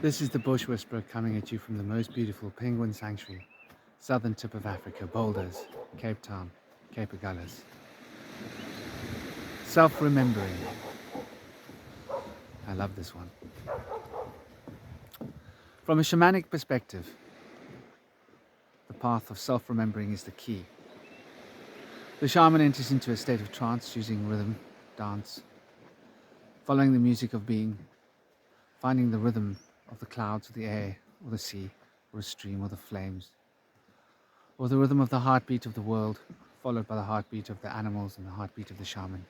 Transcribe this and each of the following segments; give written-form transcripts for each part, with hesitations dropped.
This is the Bush Whisperer coming at you from the most beautiful penguin sanctuary, southern tip of Africa, Boulders, Cape Town, Cape Agulhas. Self-remembering. I love this one. From a shamanic perspective, the path of self-remembering is the key. The shaman enters into a state of trance using rhythm, dance, following the music of being, finding the rhythm of the clouds or the air or the sea or a stream or the flames, or the rhythm of the heartbeat of the world, followed by the heartbeat of the animals and the heartbeat of the shaman.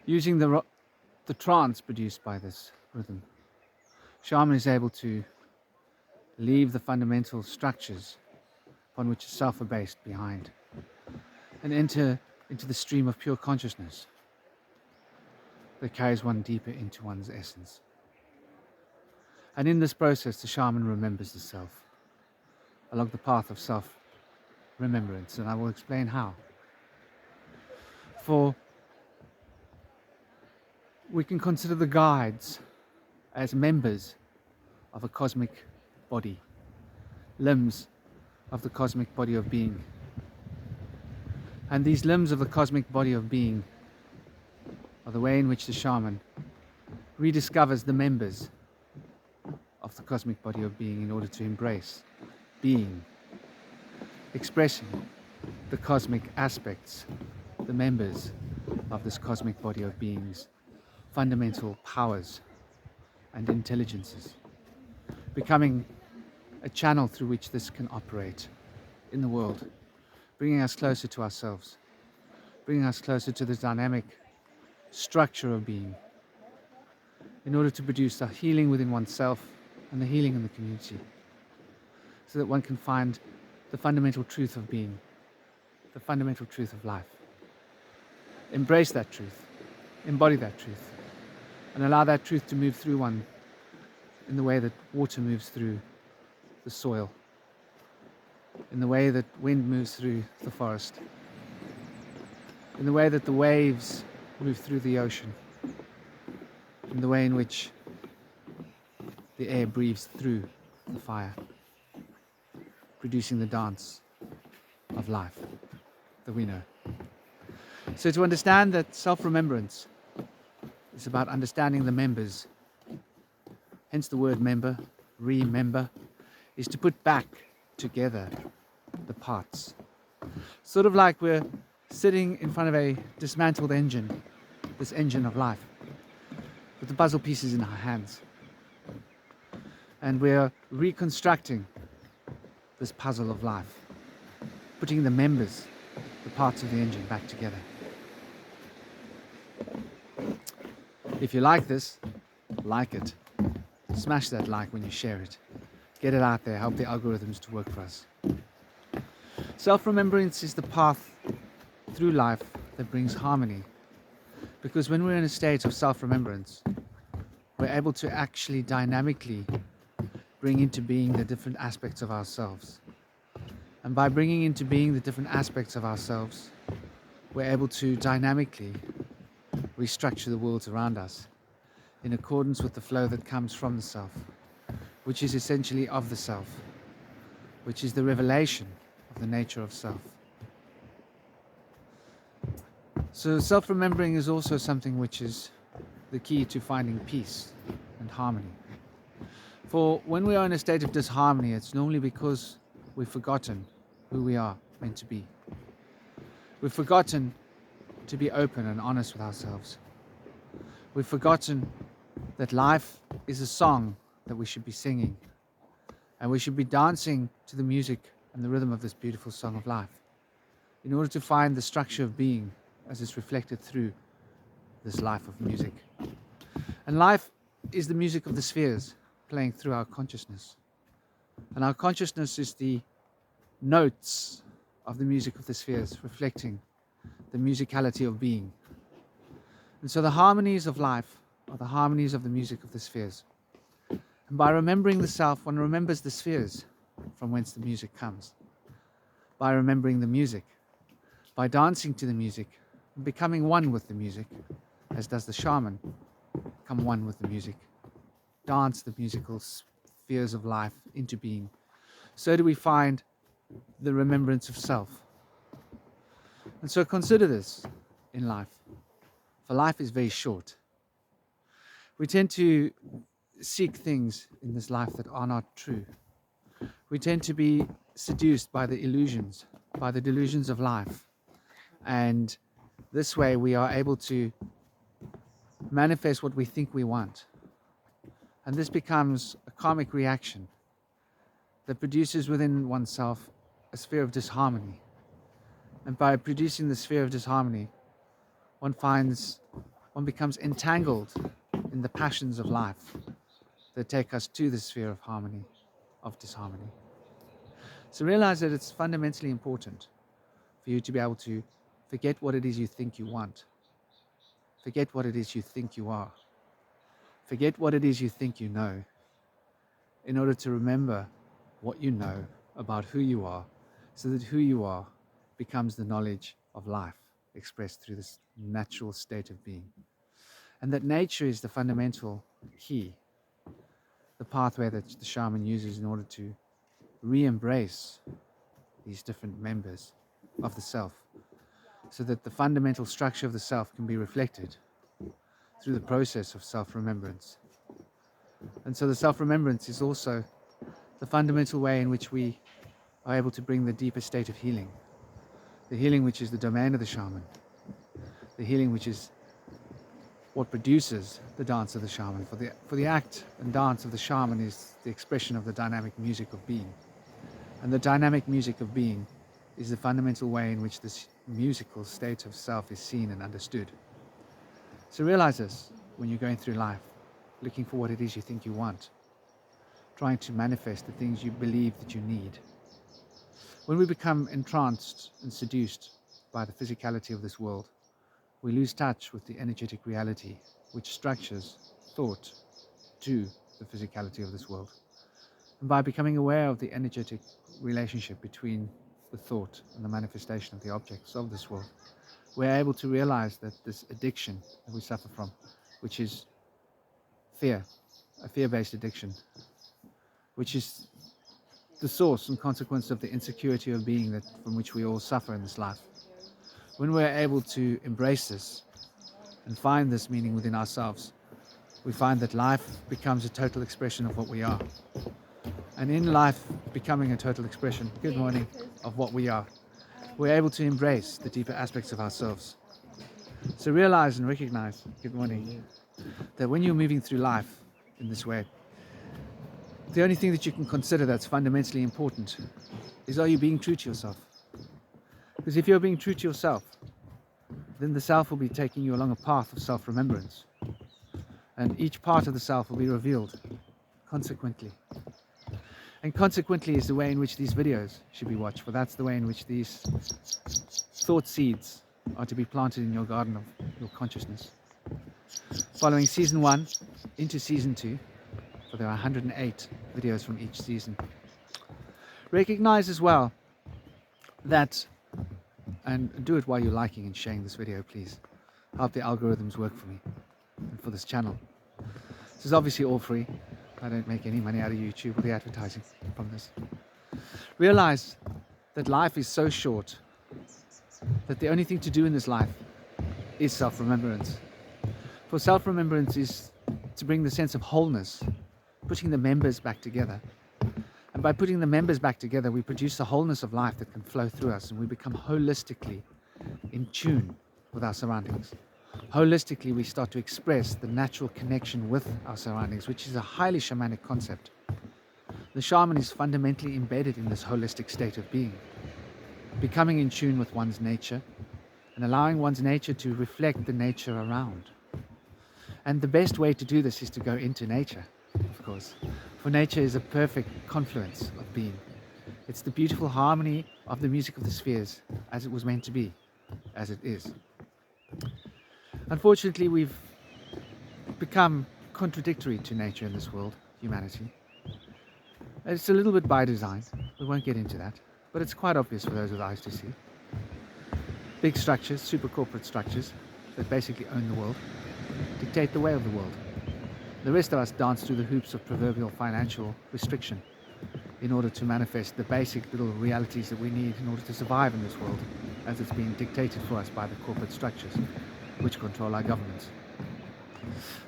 Using the trance produced by this rhythm, shaman is able to leave the fundamental structures upon which the self are based behind and enter into the stream of pure consciousness that carries one deeper into one's essence. And in this process, the shaman remembers the self along the path of self-remembrance, and I will explain how. For we can consider the guides as members of a cosmic body, limbs of the cosmic body of being. And these limbs of the cosmic body of being are the way in which the shaman rediscovers the members of the cosmic body of being in order to embrace being, expressing the cosmic aspects, the members of this cosmic body of beings, fundamental powers and intelligences, becoming a channel through which this can operate in the world, bringing us closer to ourselves, bringing us closer to the dynamic structure of being, in order to produce the healing within oneself and the healing in the community, so that one can find the fundamental truth of being, the fundamental truth of life. Embrace that truth, embody that truth, and allow that truth to move through one in the way that water moves through the soil, in the way that wind moves through the forest, in the way that the waves move through the ocean, in the way in which the air breathes through the fire, producing the dance of life that we know. So to understand that self-remembrance is about understanding the members, hence the word member, remember, is to put back together the parts. Sort of like we're sitting in front of a dismantled engine, this engine of life, with the puzzle pieces in our hands. And we're reconstructing this puzzle of life, putting the members, the parts of the engine back together. If you like this, like it. Smash that like when you share it. Get it out there, help the algorithms to work for us. Self-remembrance is the path through life that brings harmony. Because when we're in a state of self-remembrance, we're able to actually dynamically bring into being the different aspects of ourselves. And by bringing into being the different aspects of ourselves, we're able to dynamically restructure the worlds around us in accordance with the flow that comes from the self, which is essentially of the self, which is the revelation of the nature of self. So self-remembering is also something which is the key to finding peace and harmony. For when we are in a state of disharmony, it's normally because we've forgotten who we are meant to be. We've forgotten to be open and honest with ourselves. We've forgotten that life is a song that we should be singing, and we should be dancing to the music and the rhythm of this beautiful song of life in order to find the structure of being as it's reflected through this life of music. And life is the music of the spheres playing through our consciousness. And our consciousness is the notes of the music of the spheres reflecting the musicality of being. And so the harmonies of life are the harmonies of the music of the spheres. And by remembering the self, one remembers the spheres from whence the music comes. By remembering the music, by dancing to the music, and becoming one with the music, as does the shaman, become one with the music. dance the musical spheres of life into being, so do we find the remembrance of self. And so consider this in life, for life is very short. We tend to seek things in this life that are not true. We tend to be seduced by the illusions, by the delusions of life. And this way we are able to manifest what we think we want. And this becomes a karmic reaction that produces within oneself a sphere of disharmony. And by producing the sphere of disharmony, one becomes entangled in the passions of life that take us to the sphere of harmony, of disharmony. So realize that it's fundamentally important for you to be able to forget what it is you think you want. Forget what it is you think you are. Forget what it is you think you know, in order to remember what you know about who you are, so that who you are becomes the knowledge of life expressed through this natural state of being. And that nature is the fundamental key, the pathway that the shaman uses in order to re-embrace these different members of the self, so that the fundamental structure of the self can be reflected through the process of self-remembrance. And so the self-remembrance is also the fundamental way in which we are able to bring the deeper state of healing, the healing which is the domain of the shaman, the healing which is what produces the dance of the shaman. For the act and dance of the shaman is the expression of the dynamic music of being. And the dynamic music of being is the fundamental way in which this musical state of self is seen and understood. So realize this when you're going through life, looking for what it is you think you want, trying to manifest the things you believe that you need. When we become entranced and seduced by the physicality of this world, we lose touch with the energetic reality which structures thought to the physicality of this world. And by becoming aware of the energetic relationship between the thought and the manifestation of the objects of this world, we're able to realize that this addiction that we suffer from, which is fear, a fear-based addiction, which is the source and consequence of the insecurity of being that from which we all suffer in this life. When we're able to embrace this and find this meaning within ourselves, we find that life becomes a total expression of what we are. And in life becoming a total expression, good morning, of what we are, we're able to embrace the deeper aspects of ourselves. So realize and recognize, good morning, that when you're moving through life in this way, the only thing that you can consider that's fundamentally important is, are you being true to yourself? Because if you're being true to yourself, then the self will be taking you along a path of self-remembrance. And each part of the self will be revealed consequently. And consequently is the way in which these videos should be watched, for that's the way in which these thought seeds are to be planted in your garden of your consciousness. Following season 1 into season 2, for there are 108 videos from each season. Recognize as well that, and do it while you're liking and sharing this video, please. Help the algorithms work for me and for this channel. This is obviously all free. I don't make any money out of YouTube or the advertising from this. Realize that life is so short that the only thing to do in this life is self-remembrance. For self-remembrance is to bring the sense of wholeness, putting the members back together. And by putting the members back together, we produce the wholeness of life that can flow through us, and we become holistically in tune with our surroundings. Holistically, we start to express the natural connection with our surroundings, which is a highly shamanic concept. The shaman is fundamentally embedded in this holistic state of being, becoming in tune with one's nature and allowing one's nature to reflect the nature around. And the best way to do this is to go into nature, of course, for nature is a perfect confluence of being. It's the beautiful harmony of the music of the spheres, as it was meant to be, as it is. Unfortunately, we've become contradictory to nature in this world, humanity. It's a little bit by design. We won't get into that, but it's quite obvious for those with eyes to see. Big structures, super corporate structures that basically own the world, dictate the way of the world. The rest of us dance through the hoops of proverbial financial restriction in order to manifest the basic little realities that we need in order to survive in this world, as it's being dictated for us by the corporate structures which control our governments.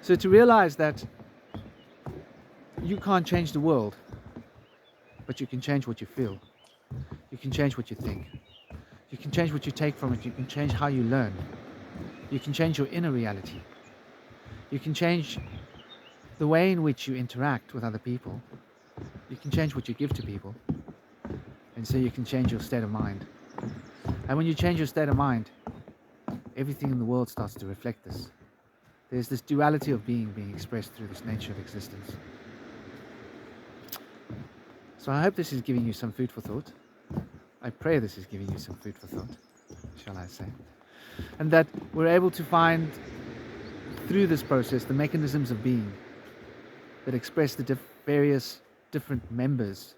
So to realize that you can't change the world, but you can change what you feel. You can change what you think. You can change what you take from it. You can change how you learn. You can change your inner reality. You can change the way in which you interact with other people. You can change what you give to people. And so you can change your state of mind. And when you change your state of mind, everything in the world starts to reflect this. There's this duality of being expressed through this nature of existence. So I hope this is giving you some food for thought. I pray this is giving you some food for thought, shall I say. And that we're able to find through this process the mechanisms of being that express the various different members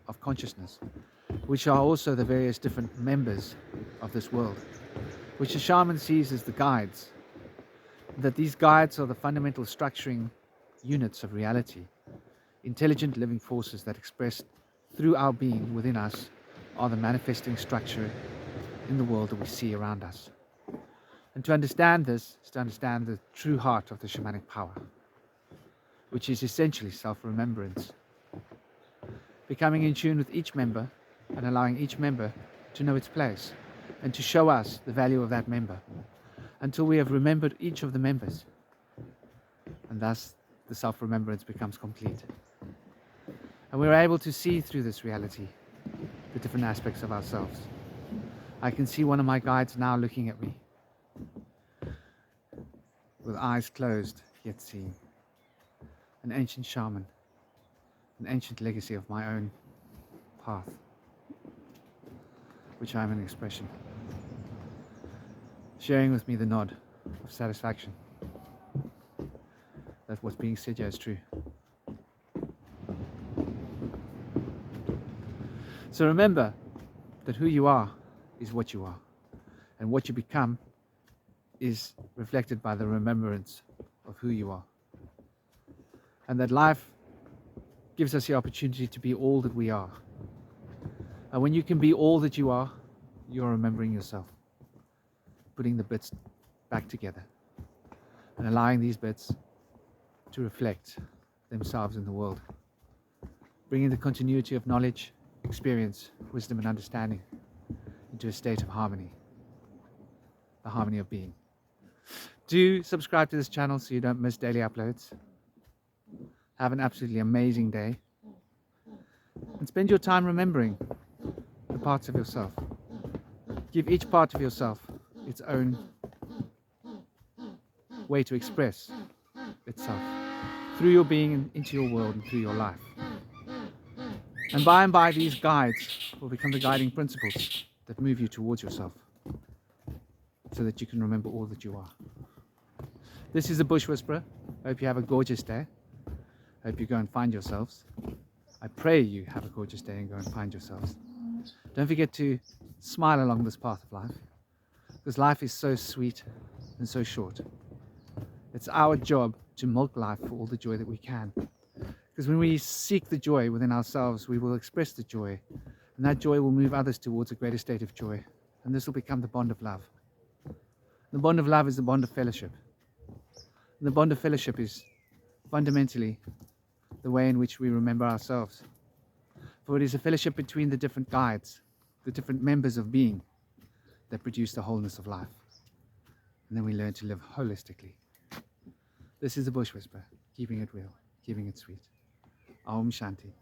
of consciousness, which are also the various different members of this world, which the shaman sees as the guides. That these guides are the fundamental structuring units of reality, intelligent living forces that expressed through our being within us are the manifesting structure in the world that we see around us. And to understand this is to understand the true heart of the shamanic power, which is essentially self-remembrance. Becoming in tune with each member and allowing each member to know its place and to show us the value of that member until we have remembered each of the members. And thus the self-remembrance becomes complete. And we're able to see through this reality the different aspects of ourselves. I can see one of my guides now looking at me with eyes closed yet seeing. An ancient shaman, an ancient legacy of my own path, which I am an expression, sharing with me the nod of satisfaction that what's being said here is true. So remember that who you are is what you are, and what you become is reflected by the remembrance of who you are. And that life gives us the opportunity to be all that we are. And when you can be all that you are, you're remembering yourself, putting the bits back together and allowing these bits to reflect themselves in the world, bringing the continuity of knowledge, experience, wisdom and understanding into a state of harmony, the harmony of being. Do subscribe to this channel so you don't miss daily uploads. Have an absolutely amazing day and spend your time remembering the parts of yourself. Give each part of yourself its own way to express itself through your being and into your world and through your life. And by these guides will become the guiding principles that move you towards yourself so that you can remember all that you are. This is the Bush Whisperer. I hope you have a gorgeous day. I hope you go and find yourselves. I pray you have a gorgeous day and go and find yourselves. Don't forget to smile along this path of life, because life is so sweet and so short. It's our job to milk life for all the joy that we can. Because when we seek the joy within ourselves, we will express the joy, and that joy will move others towards a greater state of joy. And this will become the bond of love. The bond of love is the bond of fellowship. And the bond of fellowship is fundamentally the way in which we remember ourselves. For it is a fellowship between the different guides, the different members of being, that produce the wholeness of life. And then we learn to live holistically. This is the Bush Whisperer, keeping it real, keeping it sweet. Om Shanti.